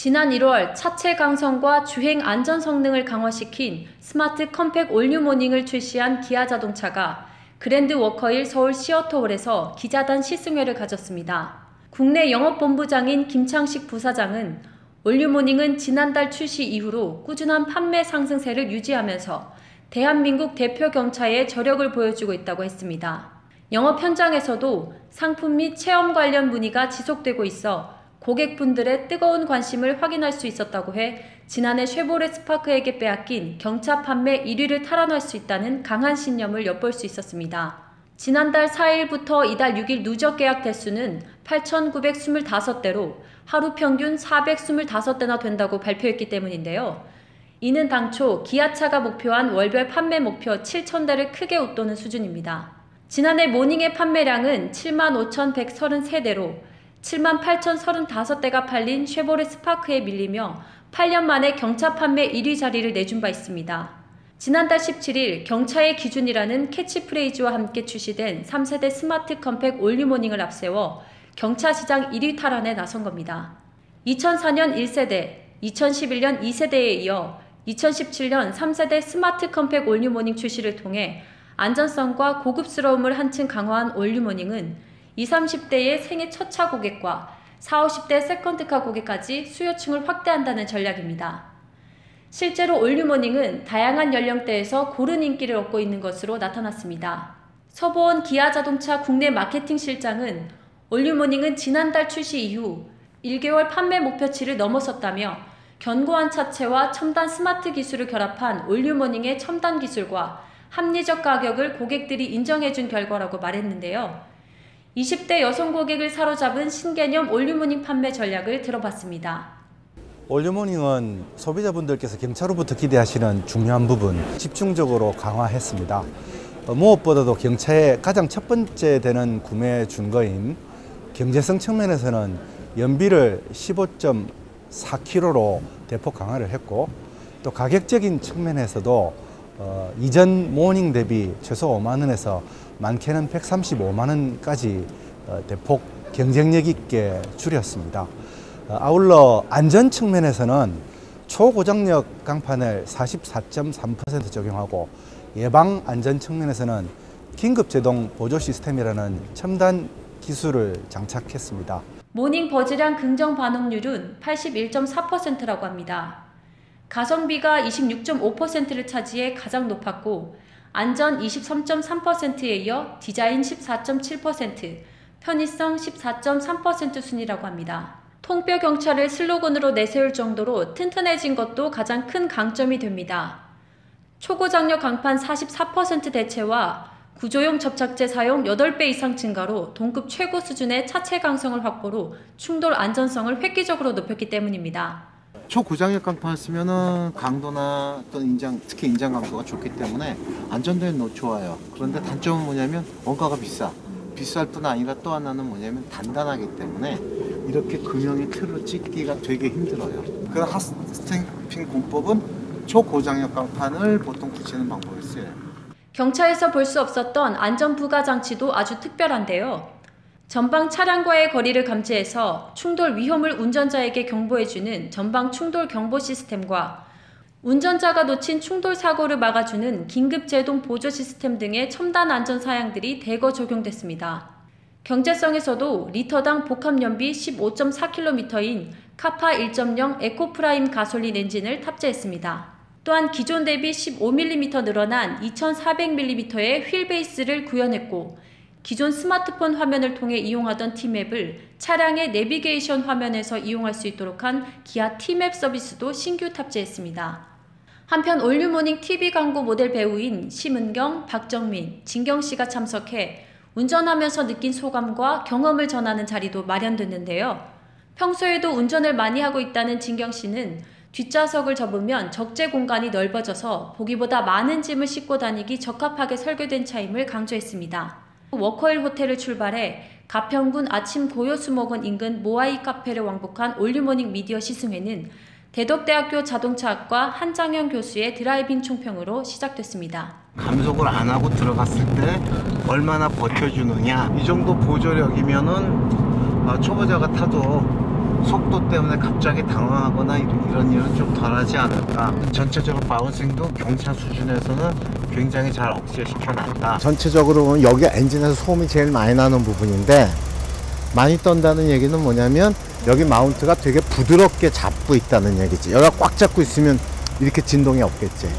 지난 1월 차체 강성과 주행 안전 성능을 강화시킨 스마트 컴팩 올뉴모닝을 출시한 기아 자동차가 그랜드 워커힐 서울 시어터홀에서 기자단 시승회를 가졌습니다. 국내 영업본부장인 김창식 부사장은 올뉴모닝은 지난달 출시 이후로 꾸준한 판매 상승세를 유지하면서 대한민국 대표 경차의 저력을 보여주고 있다고 했습니다. 영업 현장에서도 상품 및 체험 관련 문의가 지속되고 있어 고객분들의 뜨거운 관심을 확인할 수 있었다고 해 지난해 쉐보레 스파크에게 빼앗긴 경차 판매 1위를 탈환할 수 있다는 강한 신념을 엿볼 수 있었습니다. 지난달 4일부터 이달 6일 누적 계약 대수는 8,925대로 하루 평균 425대나 된다고 발표했기 때문인데요. 이는 당초 기아차가 목표한 월별 판매 목표 7,000대를 크게 웃도는 수준입니다. 지난해 모닝의 판매량은 75,133대로 78,035대가 팔린 쉐보레 스파크에 밀리며 8년 만에 경차 판매 1위 자리를 내준 바 있습니다. 지난달 17일 경차의 기준이라는 캐치프레이즈와 함께 출시된 3세대 스마트 컴팩 올뉴모닝을 앞세워 경차 시장 1위 탈환에 나선 겁니다. 2004년 1세대, 2011년 2세대에 이어 2017년 3세대 스마트 컴팩 올뉴모닝 출시를 통해 안전성과 고급스러움을 한층 강화한 올뉴모닝은 20, 30대의 생애 첫차 고객과 40, 50대 세컨드카 고객까지 수요층을 확대한다는 전략입니다. 실제로 올뉴모닝은 다양한 연령대에서 고른 인기를 얻고 있는 것으로 나타났습니다. 서보원 기아자동차 국내 마케팅 실장은 올뉴모닝은 지난달 출시 이후 1개월 판매 목표치를 넘어섰다며 견고한 차체와 첨단 스마트 기술을 결합한 올뉴모닝의 첨단 기술과 합리적 가격을 고객들이 인정해준 결과라고 말했는데요. 20대 여성 고객을 사로잡은 신개념 올뉴모닝 판매 전략을 들어봤습니다. 올뉴모닝은 소비자분들께서 경차로부터 기대하시는 중요한 부분 집중적으로 강화했습니다. 무엇보다도 경차의 가장 첫 번째 되는 구매 준거인 경제성 측면에서는 연비를 15.4km로 대폭 강화를 했고, 또 가격적인 측면에서도 이전 모닝 대비 최소 5만 원에서 많게는 135만 원까지 대폭 경쟁력 있게 줄였습니다. 아울러 안전 측면에서는 초고장력 강판을 44.3% 적용하고 예방 안전 측면에서는 긴급 제동 보조 시스템이라는 첨단 기술을 장착했습니다. 모닝 버즈량 긍정 반응률은 81.4%라고 합니다. 가성비가 26.5%를 차지해 가장 높았고 안전 23.3%에 이어 디자인 14.7%, 편의성 14.3% 순위라고 합니다. 통뼈 경차를 슬로건으로 내세울 정도로 튼튼해진 것도 가장 큰 강점이 됩니다. 초고장력 강판 44% 대체와 구조용 접착제 사용 8배 이상 증가로 동급 최고 수준의 차체 강성을 확보로 충돌 안전성을 획기적으로 높였기 때문입니다. 초고장력 강판을 쓰면은 강도나 또는 인장, 특히 인장 강도가 좋기 때문에 안전도는 좋아요. 그런데 단점은 뭐냐면 원가가 비쌀 뿐 아니라 또 하나는 뭐냐면 단단하기 때문에 이렇게 금형의 틀로 찢기가 되게 힘들어요. 그 핫스탬핑 공법은 초고장력 강판을 보통 붙이는 방법을 써요. 경차에서 볼 수 없었던 안전 부가 장치도 아주 특별한데요. 전방 차량과의 거리를 감지해서 충돌 위험을 운전자에게 경보해주는 전방 충돌 경보 시스템과 운전자가 놓친 충돌 사고를 막아주는 긴급 제동 보조 시스템 등의 첨단 안전 사양들이 대거 적용됐습니다. 경제성에서도 리터당 복합 연비 15.4km인 카파 1.0 에코프라임 가솔린 엔진을 탑재했습니다. 또한 기존 대비 15mm 늘어난 2400mm의 휠베이스를 구현했고 기존 스마트폰 화면을 통해 이용하던 T맵을 차량의 내비게이션 화면에서 이용할 수 있도록 한 기아 T맵 서비스도 신규 탑재했습니다. 한편 올뉴모닝 TV 광고 모델 배우인 심은경, 박정민, 진경씨가 참석해 운전하면서 느낀 소감과 경험을 전하는 자리도 마련됐는데요. 평소에도 운전을 많이 하고 있다는 진경씨는 뒷좌석을 접으면 적재 공간이 넓어져서 보기보다 많은 짐을 싣고 다니기 적합하게 설계된 차임을 강조했습니다. 워커힐 호텔을 출발해 가평군 아침 고요수목원 인근 모아이 카페를 왕복한 올뉴모닝 미디어 시승회는 대덕대학교 자동차학과 한장현 교수의 드라이빙 총평으로 시작됐습니다. 감속을 안 하고 들어갔을 때 얼마나 버텨주느냐, 이 정도 보조력이면은 초보자가 타도 속도 때문에 갑자기 당황하거나 이런 일은 좀 덜하지 않을까. 전체적으로 바운싱도 경차 수준에서는 굉장히 잘 억제시켜놨다. 전체적으로 보면 여기 엔진에서 소음이 제일 많이 나는 부분인데, 많이 떤다는 얘기는 뭐냐면 여기 마운트가 되게 부드럽게 잡고 있다는 얘기지. 여기가 꽉 잡고 있으면 이렇게 진동이 없겠지.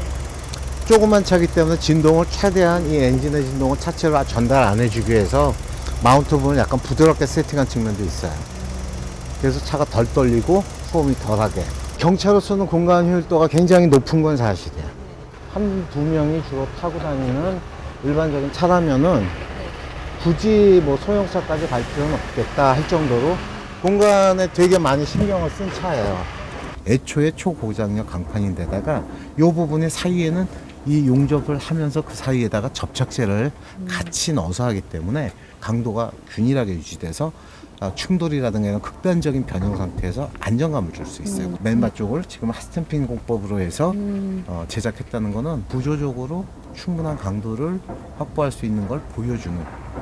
조그만 차기 때문에 진동을 최대한 이 엔진의 진동을 차체로 전달 안 해주기 위해서 마운트 부분을 약간 부드럽게 세팅한 측면도 있어요. 그래서 차가 덜 떨리고 소음이 덜하게. 경차로서는 공간 효율도가 굉장히 높은 건 사실이야. 한두 명이 주로 타고 다니는 일반적인 차라면은 굳이 뭐 소형차까지 갈 필요는 없겠다 할 정도로 공간에 되게 많이 신경을 쓴 차예요. 애초에 초고장력 강판인데다가 이 부분의 사이에는 이 용접을 하면서 그 사이에다가 접착제를 같이 넣어서 하기 때문에 강도가 균일하게 유지돼서 충돌이라든가 극단적인 변형 상태에서 안정감을 줄 수 있어요. 맨바 쪽을 지금 핫스탬핑 공법으로 해서 제작했다는 거는 구조적으로 충분한 강도를 확보할 수 있는 걸 보여주는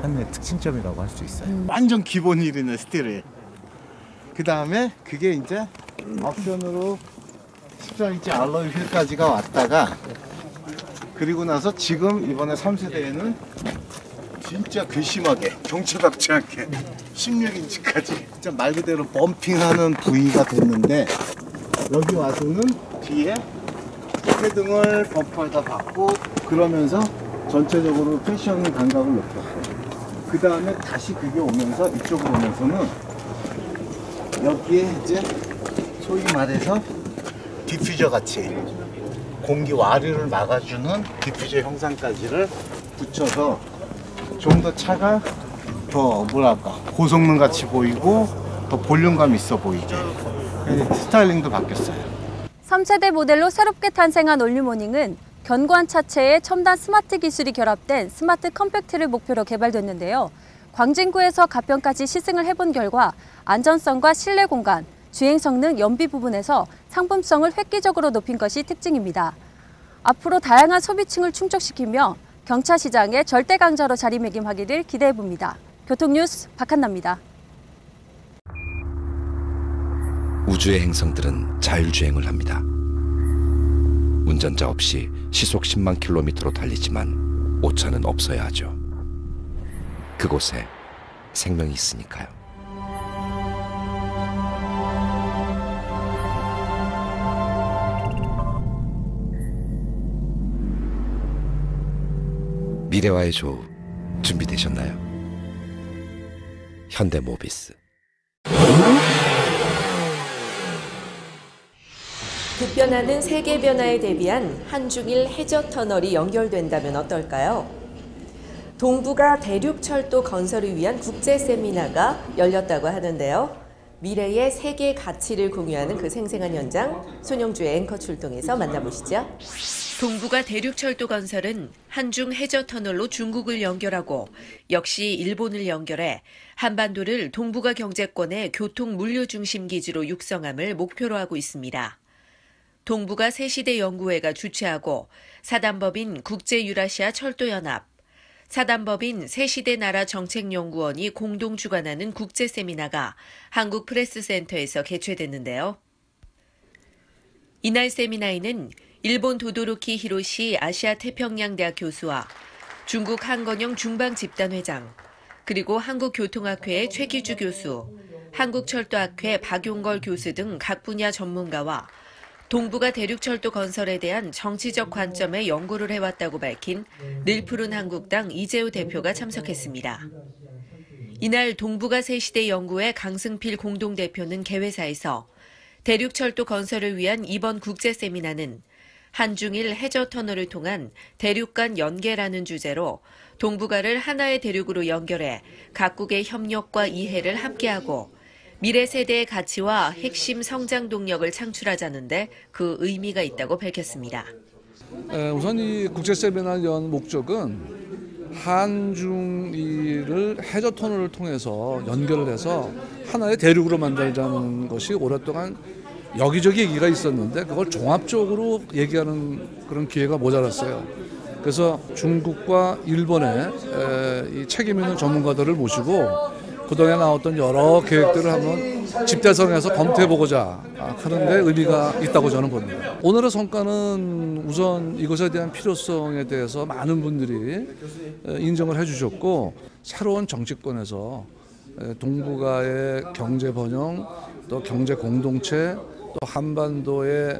하나의 특징점이라고 할 수 있어요. 완전 기본 휠이네, 스틸이. 그 다음에 그게 이제 옵션으로 14인치 알로이 휠까지가 왔다가, 그리고 나서 지금 이번에 3세대에는 진짜 괘씸하게 경차답지 않게 16인치까지 진짜 말 그대로 범핑하는 부위가 됐는데, 여기 와서는 뒤에 헤등을 범퍼에다 받고 그러면서 전체적으로 패션 감각을 높였고, 그 다음에 다시 그게 오면서 이쪽으로 오면서는 여기에 이제 소위 말해서 디퓨저 같이 공기 와류를 막아주는 디퓨저 형상까지를 붙여서 좀 더 차가 더 뭐랄까 고성능 같이 보이고 더 볼륨감 있어 보이게 스타일링도 바뀌었어요. 3세대 모델로 새롭게 탄생한 올뉴모닝은 견고한 차체에 첨단 스마트 기술이 결합된 스마트 컴팩트를 목표로 개발됐는데요. 광진구에서 가평까지 시승을 해본 결과 안전성과 실내 공간, 주행 성능, 연비 부분에서 상품성을 획기적으로 높인 것이 특징입니다. 앞으로 다양한 소비층을 충족시키며 경차 시장의 절대 강자로 자리매김하기를 기대해봅니다. 교통뉴스 박한나입니다. 우주의 행성들은 자율주행을 합니다. 운전자 없이 시속 10만 킬로미터로 달리지만 오차는 없어야 하죠. 그곳에 생명이 있으니까요. 미래와의 조우 준비되셨나요? 현대모비스. 급변하는 세계 변화에 대비한 한중일 해저 터널이 연결된다면 어떨까요? 동북아 대륙철도 건설을 위한 국제 세미나가 열렸다고 하는데요. 미래의 세계 가치를 공유하는 그 생생한 현장, 손영주의 앵커 출동해서 만나보시죠. 동북아 대륙철도 건설은 한중 해저 터널로 중국을 연결하고 역시 일본을 연결해 한반도를 동북아 경제권의 교통 물류 중심 기지로 육성함을 목표로 하고 있습니다. 동북아 세시대 연구회가 주최하고 사단법인 국제유라시아 철도연합, 사단법인 세시대 나라 정책연구원이 공동 주관하는 국제 세미나가 한국 프레스센터에서 개최됐는데요. 이날 세미나에는 일본 도도로키 히로시 아시아 태평양대학 교수와 중국 한건영 중방집단회장, 그리고 한국교통학회의 최기주 교수, 한국철도학회 박용걸 교수 등 각 분야 전문가와 동북아 대륙철도 건설에 대한 정치적 관점의 연구를 해왔다고 밝힌 늘푸른 한국당 이재우 대표가 참석했습니다. 이날 동북아 세시대 연구회 강승필 공동대표는 개회사에서 대륙철도 건설을 위한 이번 국제 세미나는 한중일 해저 터널을 통한 대륙 간 연계라는 주제로 동북아를 하나의 대륙으로 연결해 각국의 협력과 이해를 함께하고 미래 세대의 가치와 핵심 성장 동력을 창출하자는데 그 의미가 있다고 밝혔습니다. 우선 이 국제 세미나 연 목적은 한중일을 해저 터널을 통해서 연결을 해서 하나의 대륙으로 만들자는 것이 오랫동안 여기저기 얘기가 있었는데 그걸 종합적으로 얘기하는 그런 기회가 모자랐어요. 그래서 중국과 일본의 이 책임 있는 전문가들을 모시고 그동안 나왔던 여러 계획들을 한번 집대성에서 검토해보고자 하는데 의미가 있다고 저는 봅니다. 오늘의 성과는 우선 이것에 대한 필요성에 대해서 많은 분들이 인정을 해주셨고, 새로운 정치권에서 동북아의 경제 번영, 또 경제 공동체, 또 한반도의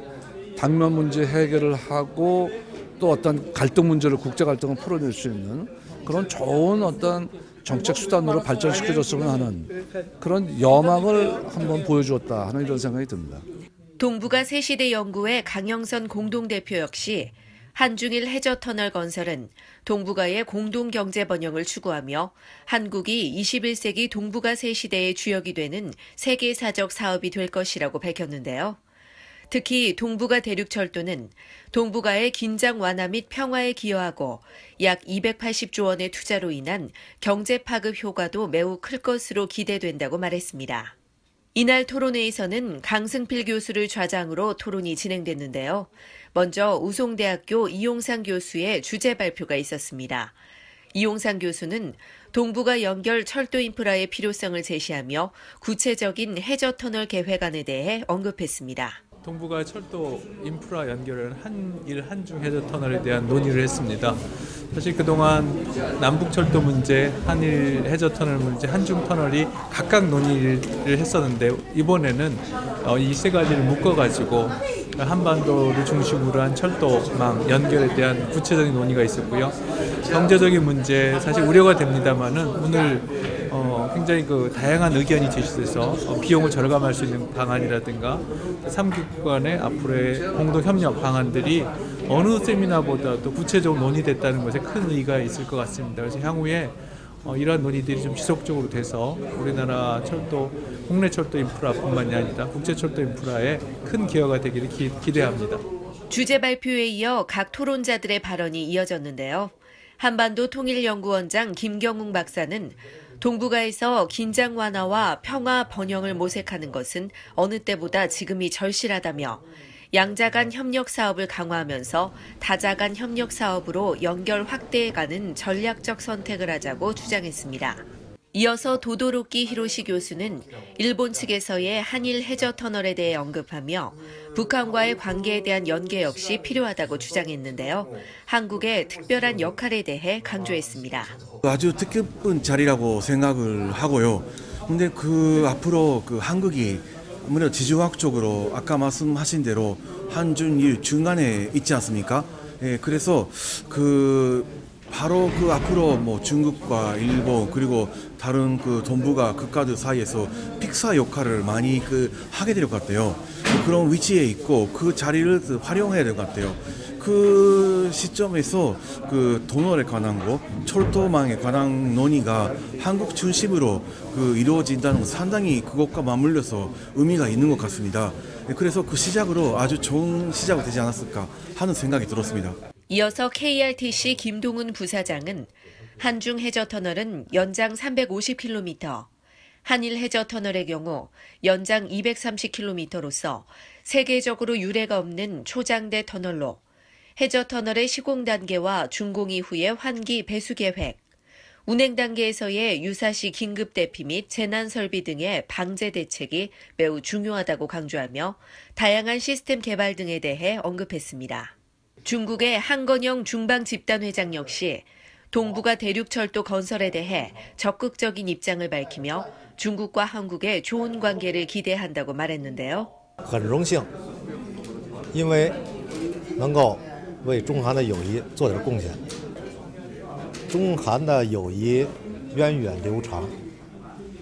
당면 문제 해결을 하고 또 어떤 갈등 문제를, 국제 갈등을 풀어낼 수 있는 그런 좋은 어떤 정책 수단으로 발전시켜줬으면 하는 그런 여망을 한번 보여주었다 하는 이런 생각이 듭니다. 동북아 새시대 연구회 강영선 공동대표 역시 한중일 해저터널 건설은 동북아의 공동경제 번영을 추구하며 한국이 21세기 동북아 새시대의 주역이 되는 세계사적 사업이 될 것이라고 밝혔는데요. 특히 동북아 대륙철도는 동북아의 긴장 완화 및 평화에 기여하고 약 280조 원의 투자로 인한 경제 파급 효과도 매우 클 것으로 기대된다고 말했습니다. 이날 토론회에서는 강승필 교수를 좌장으로 토론이 진행됐는데요. 먼저 우송대학교 이용상 교수의 주제 발표가 있었습니다. 이용상 교수는 동북아 연결 철도 인프라의 필요성을 제시하며 구체적인 해저터널 계획안에 대해 언급했습니다. 동북아 철도 인프라 연결은 한일 한중 해저터널에 대한 논의를 했습니다. 사실 그동안 남북 철도 문제, 한일 해저터널 문제, 한중 터널이 각각 논의를 했었는데 이번에는 이 세 가지를 묶어가지고 한반도를 중심으로 한 철도망 연결에 대한 구체적인 논의가 있었고요. 경제적인 문제 사실 우려가 됩니다만은 오늘 굉장히 다양한 의견이 제시돼서 비용을 절감할 수 있는 방안이라든가 3국 간의 앞으로의 공동 협력 방안들이 어느 세미나보다도 구체적으로 논의됐다는 것에 큰 의의가 있을 것 같습니다. 그래서 향후에 이러한 논의들이 좀 지속적으로 돼서 우리나라 철도, 국내 철도 인프라뿐만이 아니라 국제 철도 인프라에 큰 기여가 되기를 기대합니다. 주제 발표에 이어 각 토론자들의 발언이 이어졌는데요. 한반도 통일연구원장 김경웅 박사는 동북아에서 긴장 완화와 평화 번영을 모색하는 것은 어느 때보다 지금이 절실하다며 양자 간 협력 사업을 강화하면서 다자 간 협력 사업으로 연결 확대해가는 전략적 선택을 하자고 주장했습니다. 이어서 도도로키 히로시 교수는 일본 측에서의 한일 해저터널에 대해 언급하며 북한과의 관계에 대한 연계 역시 필요하다고 주장했는데요. 한국의 특별한 역할에 대해 강조했습니다. 아주 뜻깊은 자리라고 생각을 하고요. 근데 앞으로 한국이 아무래도 지정학적으로 아까 말씀하신 대로 한중일 중간에 있지 않습니까? 예, 그래서 바로 앞으로 중국과 일본 그리고 다른 동북아 국가들 사이에서 픽사 역할을 많이 하게 될 것 같아요. 그런 위치에 있고 그 자리를 활용해야 될 것 같아요. 그 시점에서 터널에 관한 거, 철도망에 관한 논의가 한국 중심으로 이루어진다는 건 상당히 그것과 맞물려서 의미가 있는 것 같습니다. 그래서 그 시작으로 아주 좋은 시작이 되지 않았을까 하는 생각이 들었습니다. 이어서 KRTC 김동훈 부사장은 한중 해저터널은 연장 350km, 한일 해저터널의 경우 연장 230km로서 세계적으로 유례가 없는 초장대 터널로 해저터널의 시공 단계와 준공 이후의 환기 배수 계획, 운행 단계에서의 유사시 긴급 대피 및 재난 설비 등의 방제 대책이 매우 중요하다고 강조하며 다양한 시스템 개발 등에 대해 언급했습니다. 중국의 한건영 중방집단회장 역시 동북아 대륙철도 건설에 대해 적극적인 입장을 밝히며 중국과 한국의 좋은 관계를 기대한다고 말했는데요. 很荣幸，因为能够为中韩的友谊做点贡献。中韩的友谊源远流长，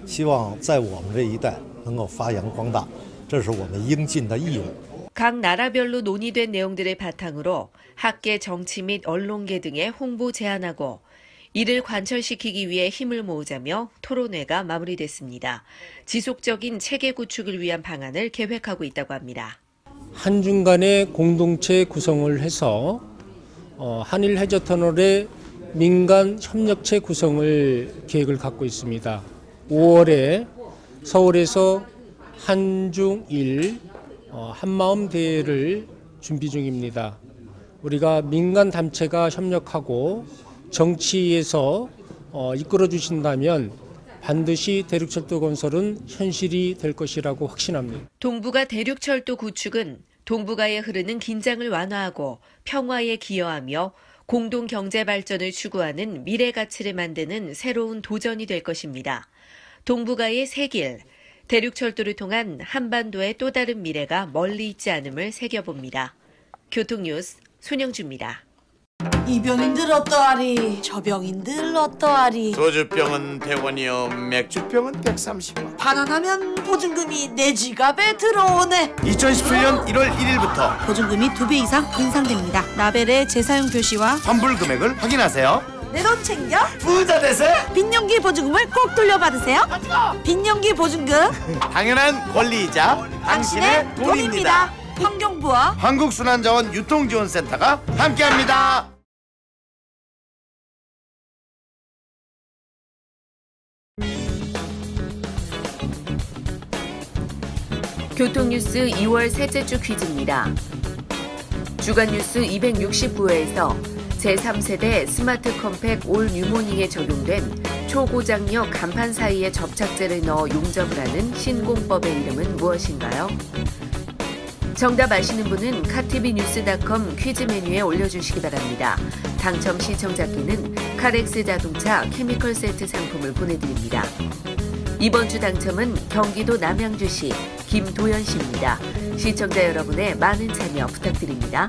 希望在我们这一代能够发扬光大，这是我们应尽的义务。 각 나라별로 논의된 내용들을 바탕으로 학계, 정치 및 언론계 등의 홍보 제안하고 이를 관철시키기 위해 힘을 모으자며 토론회가 마무리됐습니다. 지속적인 체계 구축을 위한 방안을 계획하고 있다고 합니다. 한중 간의 공동체 구성을 해서 한일 해저터널의 민간 협력체 구성을 계획을 갖고 있습니다. 5월에 서울에서 한중일 한마음 대회를 준비 중입니다. 우리가 민간 단체가 협력하고 정치에서 이끌어 주신다면 반드시 대륙철도 건설은 현실이 될 것이라고 확신합니다. 동북아 대륙철도 구축은 동북아에 흐르는 긴장을 완화하고 평화에 기여하며 공동 경제 발전을 추구하는 미래 가치를 만드는 새로운 도전이 될 것입니다. 동북아의 새 길, 대륙철도를 통한 한반도의 또 다른 미래가 멀리 있지 않음을 새겨봅니다. 교통뉴스 손영주입니다. 이 병인들 어떠하리? 저 병인들 어떠하리? 소주병은 100원이요, 맥주병은 130원. 반환하면 보증금이 내 지갑에 들어오네. 2017년 1월 1일부터 보증금이 2배 이상 인상됩니다. 라벨의 재사용 표시와 환불 금액을 확인하세요. 내 돈 챙겨 부자 되세요. 빈용기 보증금을 꼭 돌려받으세요. 빈용기 보증금 당연한 권리이자 당신의 돈입니다. 환경부와 한국순환자원 유통지원센터가 함께합니다. 교통뉴스 2월 셋째 주 퀴즈입니다. 주간뉴스 269회에서 제3세대 스마트 컴팩 올 뉴모닝에 적용된 초고장력 간판 사이에 접착제를 넣어 용접을 하는 신공법의 이름은 무엇인가요? 정답 아시는 분은 카티비뉴스.com 퀴즈 메뉴에 올려주시기 바랍니다. 당첨 시청자께는 카렉스 자동차 케미컬 세트 상품을 보내드립니다. 이번 주 당첨은 경기도 남양주시 김도연 씨입니다. 시청자 여러분의 많은 참여 부탁드립니다.